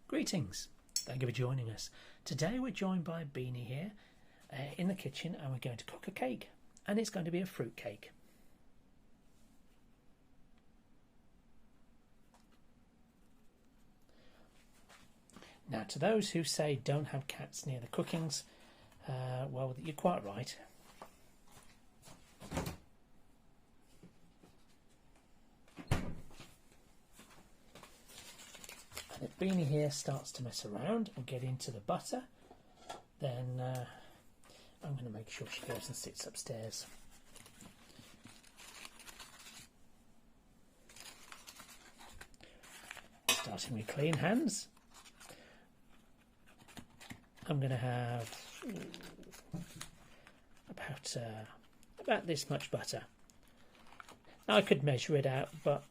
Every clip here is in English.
Greetings, thank you for joining us. Today we're joined by Beanie here in the kitchen, and we're going to cook a cake, and it's going to be a fruit cake. Now, to those who say don't have cats near the cookings, well, you're quite right. And if Beanie here starts to mess around and get into the butter, then I'm going to make sure she goes and sits upstairs. Starting with clean hands, I'm going to have about this much butter. Now, I could measure it out, but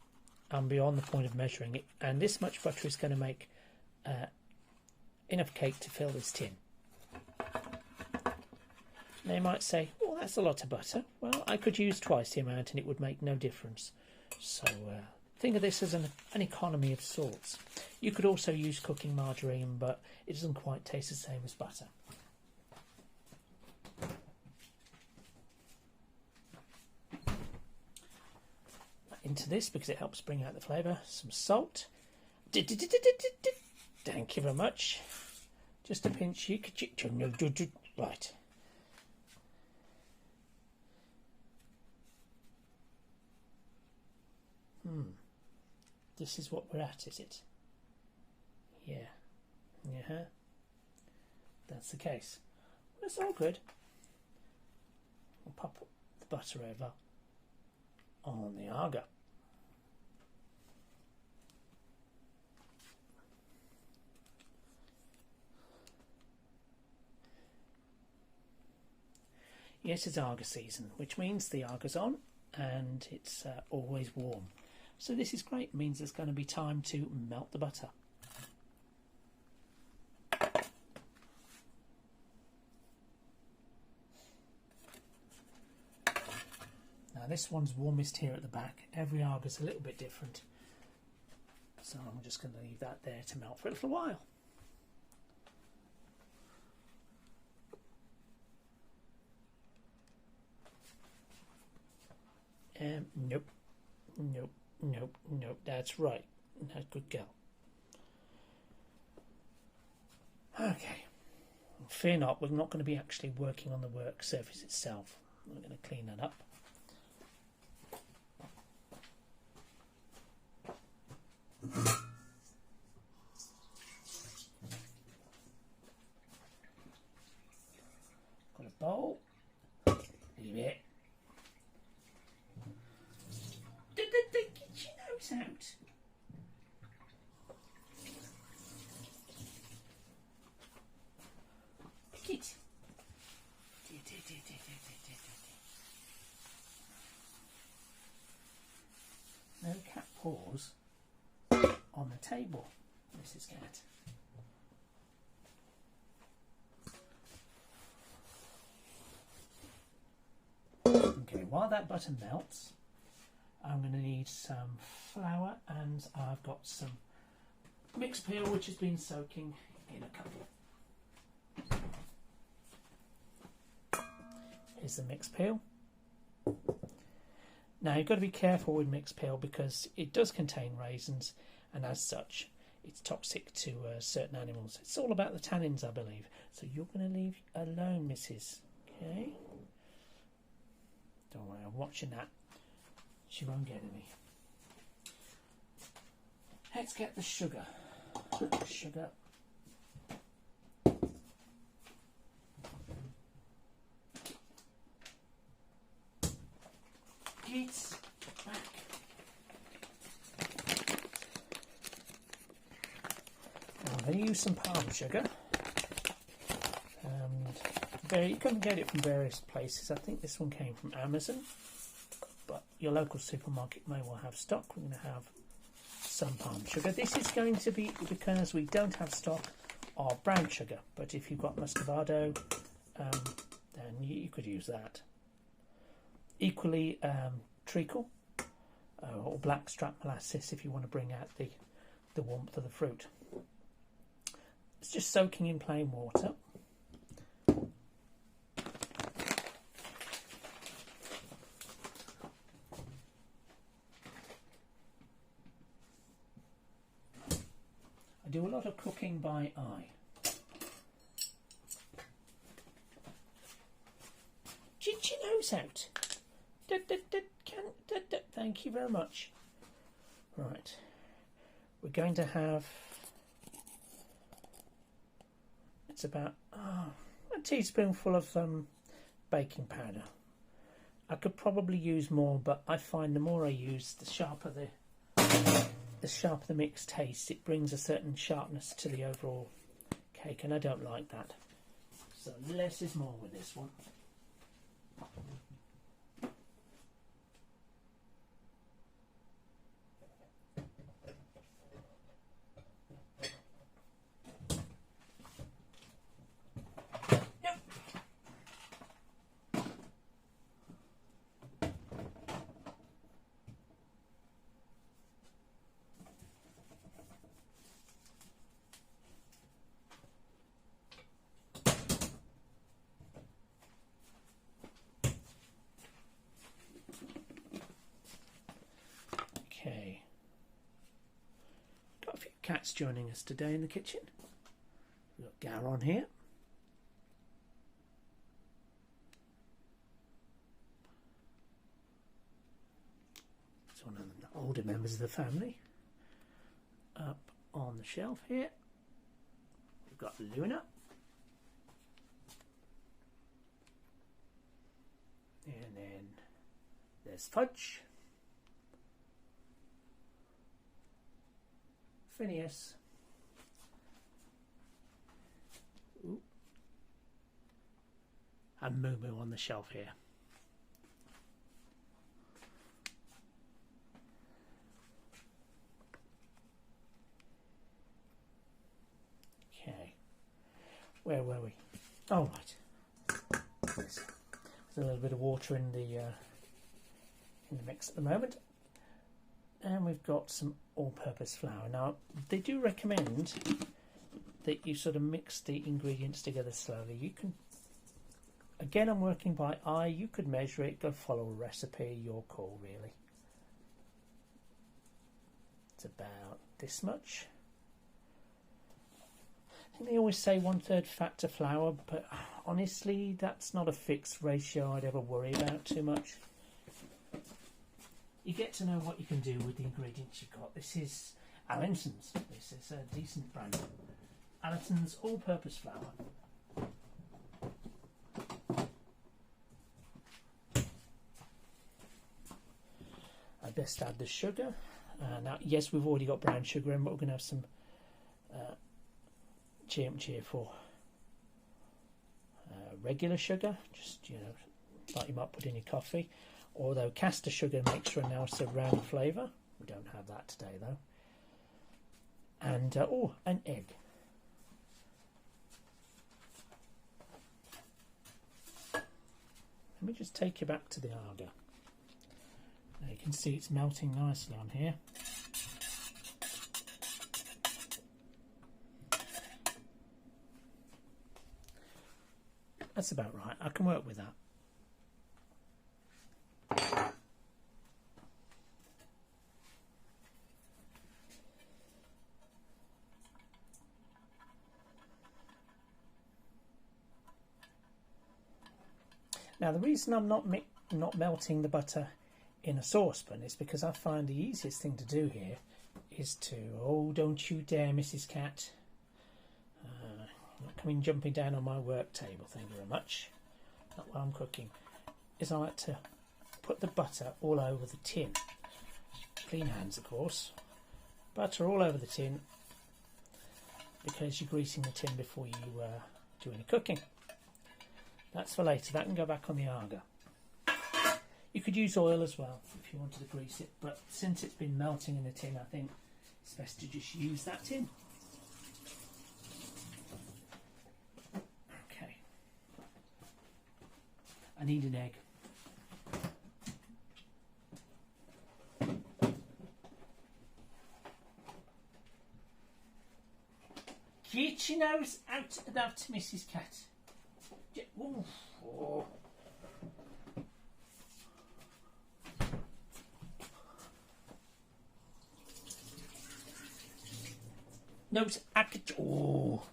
I'm beyond the point of measuring it, and this much butter is going to make enough cake to fill this tin. Now you might say, well, that's a lot of butter. Well, I could use twice the amount and it would make no difference. So think of this as an economy of sorts. You could also use cooking margarine, but it doesn't quite taste the same as butter. Into this, because it helps bring out the flavour, some salt. Thank you very much. Just a pinch. Right. This is what we're at, is it? Yeah. Yeah. That's the case. Well, it's all good. We'll pop the butter over on the agar. Yes, it's agar season, which means the agar's on and it's always warm. So this is great. It means there's going to be time to melt the butter. Now this one's warmest here at the back. Every agar's a little bit different. So I'm just going to leave that there to melt for a little while. Nope. Nope, that's right. Not good girl. Okay. Fear not, we're not going to be actually working on the work surface itself. We're going to clean that up. Got a bowl. Leave it. Get your nose out. Pick it. No cat paws on the table, Mrs. Cat. Okay, while that butter melts, I'm going to need some flour, and I've got some mixed peel which has been soaking in a cup. Here's the mixed peel. Now you've got to be careful with mixed peel because it does contain raisins, and as such it's toxic to certain animals. It's all about the tannins, I believe. So you're going to leave alone, Mrs. Okay? Don't worry, I'm watching that. She won't get any. Let's get the sugar. Sugar. Get back. I'm going to use some palm sugar. You can get it from various places. I think this one came from Amazon, but your local supermarket may well have stock. We're going to have some palm sugar. This is going to be, because we don't have stock, of brown sugar, but if you've got muscovado, then you could use that. Equally, treacle or blackstrap molasses if you want to bring out the warmth of the fruit. It's just soaking in plain water. I do a lot of cooking by eye. Get your nose out. Thank you very much. Right, we're going to have, it's about a teaspoonful of baking powder. I could probably use more, but I find the more I use, the sharper the mix tastes. It brings a certain sharpness to the overall cake, and I don't like that. So less is more with this one. Okay, got a few cats joining us today in the kitchen. We've got Gar on here. It's one of the older members of the family. Up on the shelf here, we've got Luna. And then there's Fudge. Phineas. Ooh. And Moo Moo on the shelf here. Okay. Where were we? Oh, right. There's a little bit of water in the mix at the moment. And we've got some all-purpose flour. Now, they do recommend that you sort of mix the ingredients together slowly. You can, again, I'm working by eye. You could measure it, go follow a recipe, your call, really. It's about this much. I think they always say 1/3 fat to flour, but honestly, that's not a fixed ratio I'd ever worry about too much. You get to know what you can do with the ingredients you've got. This is Allison's. This is a decent brand. Allison's all-purpose flour. I best add the sugar. Now, yes, we've already got brown sugar in, but we're going to have some cheerful regular sugar. Just, you know, like you might put in your coffee. Although caster sugar makes for a nicer round flavour. We don't have that today though. And, an egg. Let me just take you back to the agar. Now you can see it's melting nicely on here. That's about right. I can work with that. Now the reason I'm not melting the butter in a saucepan is because I find the easiest thing to do here is to, oh, don't you dare, Mrs. Cat. Not coming jumping down on my work table, thank you very much. Not while I'm cooking. Is I like to put the butter all over the tin. Clean hands, of course. Butter all over the tin because you're greasing the tin before you do any cooking. That's for later. That can go back on the agar. You could use oil as well if you wanted to grease it, but since it's been melting in the tin, I think it's best to just use that tin. Okay. I need an egg. Get your nose out of that, Mrs. Cat. Ooh. Oh. Nose out. Oh.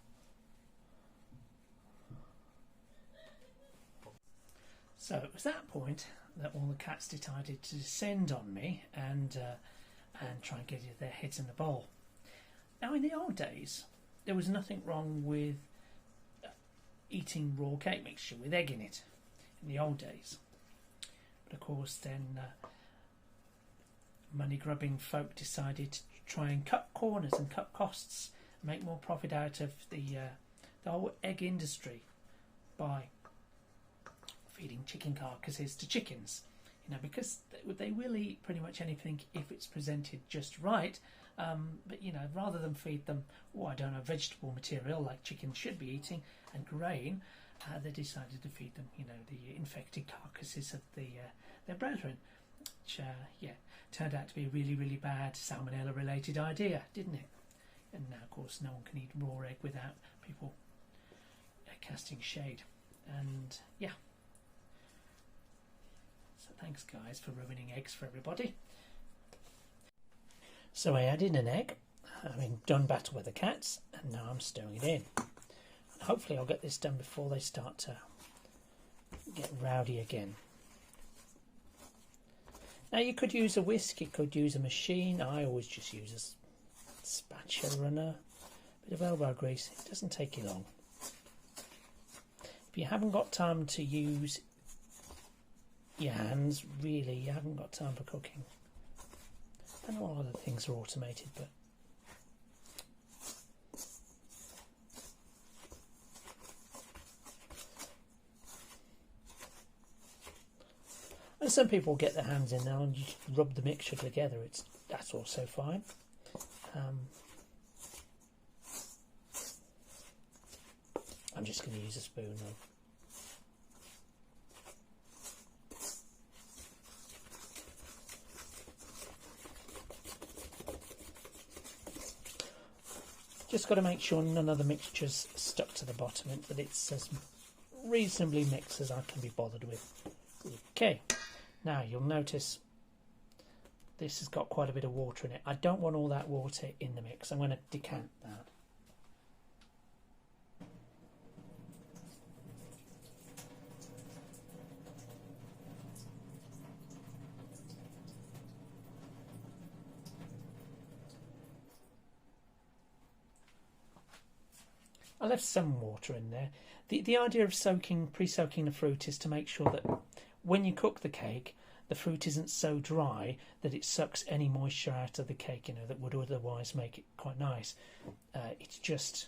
So it was that point that all the cats decided to descend on me and try and get their heads in the bowl. Now, in the old days, there was nothing wrong with eating raw cake mixture with egg in it. In the old days, but of course, then money-grubbing folk decided to try and cut corners and cut costs, and make more profit out of the whole egg industry by feeding chicken carcasses to chickens, because they will eat pretty much anything if it's presented just right. But rather than feed them, vegetable material like chickens should be eating and grain, they decided to feed them, the infected carcasses of their brethren, which turned out to be a really, really bad salmonella-related idea, didn't it? And now, of course, no one can eat raw egg without people casting shade. And so thanks, guys, for ruining eggs for everybody. So I added an egg, having done battle with the cats, and now I'm stirring it in. And hopefully I'll get this done before they start to get rowdy again. Now you could use a whisk, you could use a machine. I always just use a spatula and a bit of elbow grease. It doesn't take you long. If you haven't got time to use your hands, really, you haven't got time for cooking. I know a lot of things are automated, but and some people get their hands in there and you just rub the mixture together. That's also fine. I'm just going to use a spoon though. Just got to make sure none of the mixture's stuck to the bottom, and that it's as reasonably mixed as I can be bothered with. Okay, now you'll notice this has got quite a bit of water in it. I don't want all that water in the mix. I'm going to decant that. I left some water in there. The idea of pre-soaking the fruit is to make sure that when you cook the cake, the fruit isn't so dry that it sucks any moisture out of the cake, that would otherwise make it quite nice. It's just,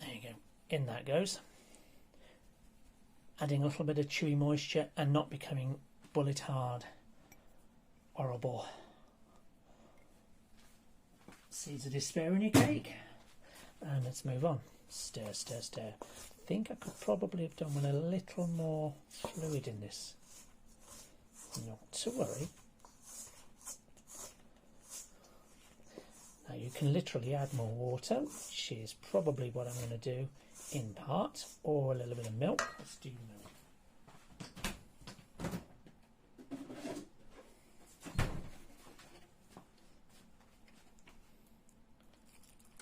there you go, in that goes. Adding a little bit of chewy moisture and not becoming bullet hard. Horrible. Seeds of despair in your cake. And let's move on. Stir, stir, stir. I think I could probably have done with a little more fluid in this. Not to worry. Now you can literally add more water, which is probably what I'm going to do in part, or a little bit of milk. Let's do milk.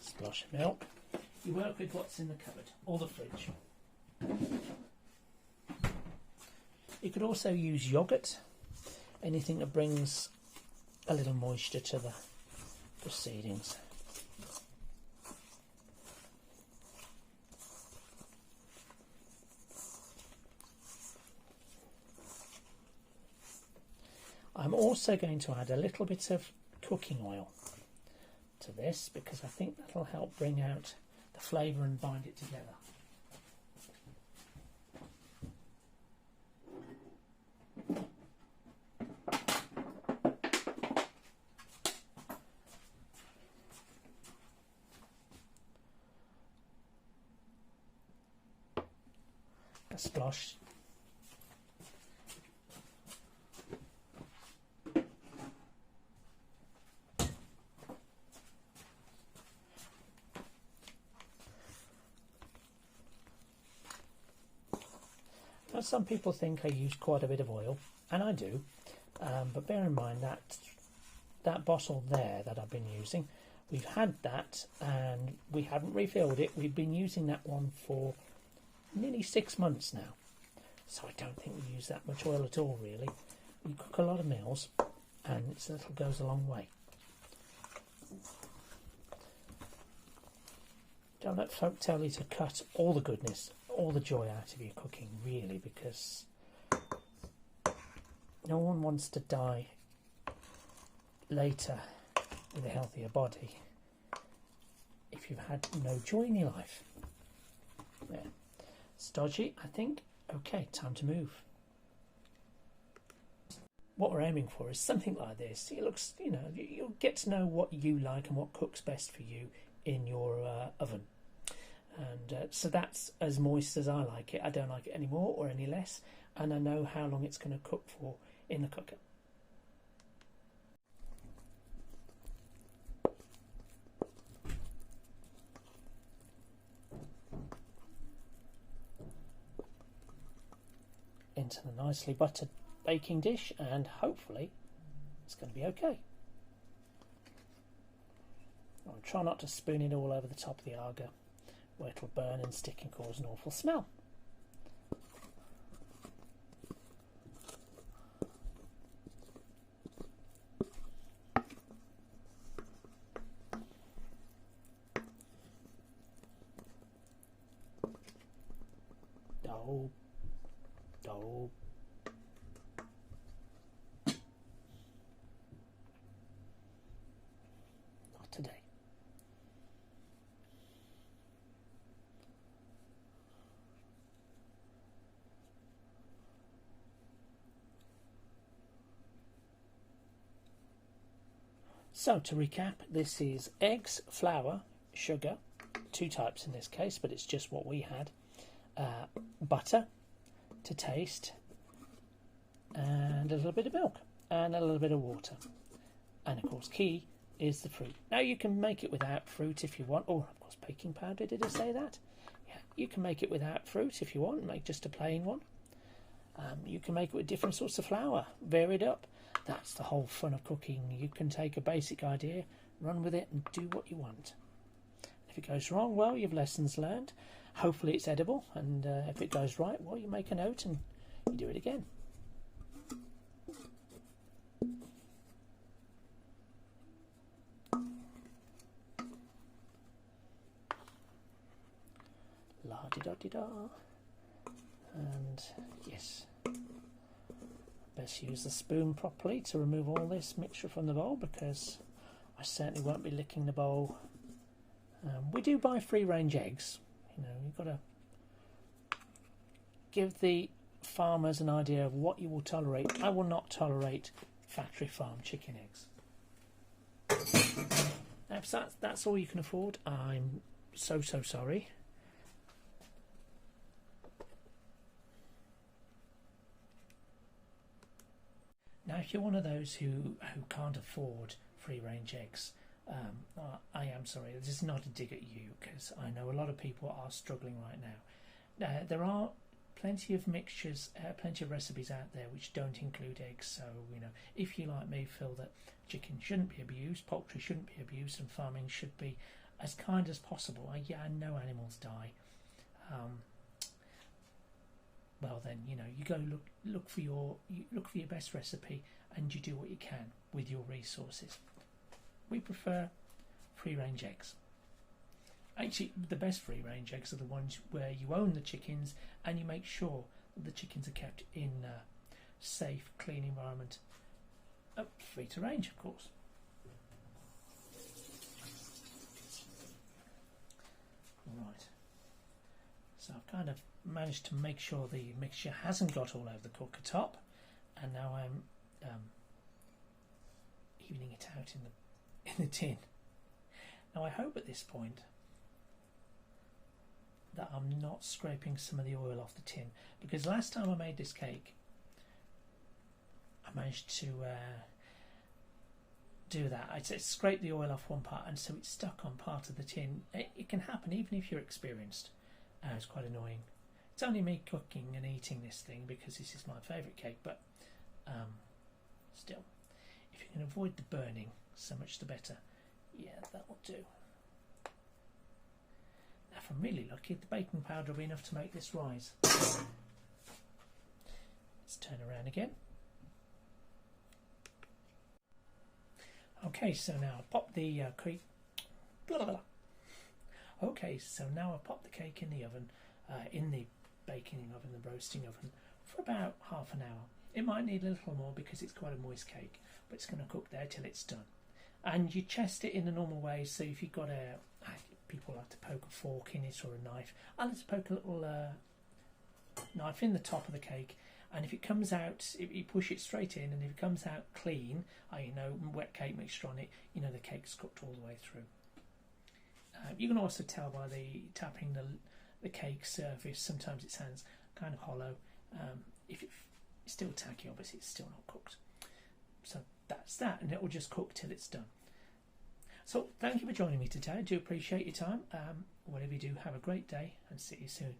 Splash of milk. You work with what's in the cupboard or the fridge. You could also use yoghurt, anything that brings a little moisture to the proceedings. I'm also going to add a little bit of cooking oil to this because I think that'll help bring out the flavour and bind it together. A splosh. Now, some people think I use quite a bit of oil, and I do, but bear in mind that bottle there that I've been using, we've had that and we haven't refilled it. We've been using that one for nearly 6 months now, so I don't think we use that much oil at all, really. We cook a lot of meals, and this little goes a long way. Don't let folk tell you to cut all the goodness, all the joy out of your cooking, really, because no one wants to die later with a healthier body if you've had no joy in your life. There. Stodgy, I think. Okay, time to move. What we're aiming for is something like this. It looks, you'll get to know what you like and what cooks best for you in your oven. And so that's as moist as I like it. I don't like it any more or any less, and I know how long it's going to cook for in the cooker. Into the nicely buttered baking dish, and hopefully it's going to be okay. I'll try not to spoon it all over the top of the agar, where it'll burn and stick and cause an awful smell. Dough. Not today. So to recap, this is eggs, flour, sugar, 2 types in this case, but it's just what we had, butter to taste, and a little bit of milk, and a little bit of water. And of course, key is the fruit. Now you can make it without fruit if you want. Oh, of course, baking powder, did I say that? Yeah, you can make it without fruit if you want, make just a plain one. You can make it with different sorts of flour, vary it up. That's the whole fun of cooking. You can take a basic idea, run with it, and do what you want. If it goes wrong, well, you've lessons learned. Hopefully it's edible, and if it goes right, well, you make a note and you do it again. La-di-da-di-da. And yes, best use the spoon properly to remove all this mixture from the bowl, because I certainly won't be licking the bowl. We do buy free-range eggs. You've got to give the farmers an idea of what you will tolerate. I will not tolerate factory farm chicken eggs. Now, if that's all you can afford, I'm so sorry. Now, if you're one of those who can't afford free-range eggs, I am sorry, this is not a dig at you, because I know a lot of people are struggling right now. There are plenty of mixtures, plenty of recipes out there which don't include eggs, so if you, like me, feel that chicken shouldn't be abused, poultry shouldn't be abused, and farming should be as kind as possible. I know animals die. Well then, you go look for your best recipe, and you do what you can with your resources. We prefer free-range eggs. Actually, the best free-range eggs are the ones where you own the chickens and you make sure that the chickens are kept in a safe, clean environment. Free to range, of course. Right. So I've kind of managed to make sure the mixture hasn't got all over the cooker top, and now I'm evening it out in the tin. Now I hope at this point that I'm not scraping some of the oil off the tin, because last time I made this cake I managed to do that. I scraped the oil off one part, and so it's stuck on part of the tin. It can happen even if you're experienced. It's quite annoying. It's only me cooking and eating this thing because this is my favourite cake, but still, if you can avoid the burning, so much the better. Yeah, that will do. Now, if I'm really lucky, the baking powder will be enough to make this rise. Let's turn around again. Okay, so now I'll pop the cake. Okay, so now I'll pop the cake in the oven, in the baking oven, the roasting oven, for about half an hour. It might need a little more because it's quite a moist cake, but it's going to cook there till it's done. And you chest it in the normal way, so if you've got people like to poke a fork in it or a knife. I like to poke a little knife in the top of the cake, and if it comes out, if you push it straight in, and if it comes out clean, wet cake mixture on it, you know the cake's cooked all the way through. You can also tell by the tapping the cake surface. Sometimes it sounds kind of hollow. If it's still tacky, obviously it's still not cooked. So that's that, and it will just cook till it's done. So thank you for joining me today. I do appreciate your time. Whatever you do, have a great day, and see you soon.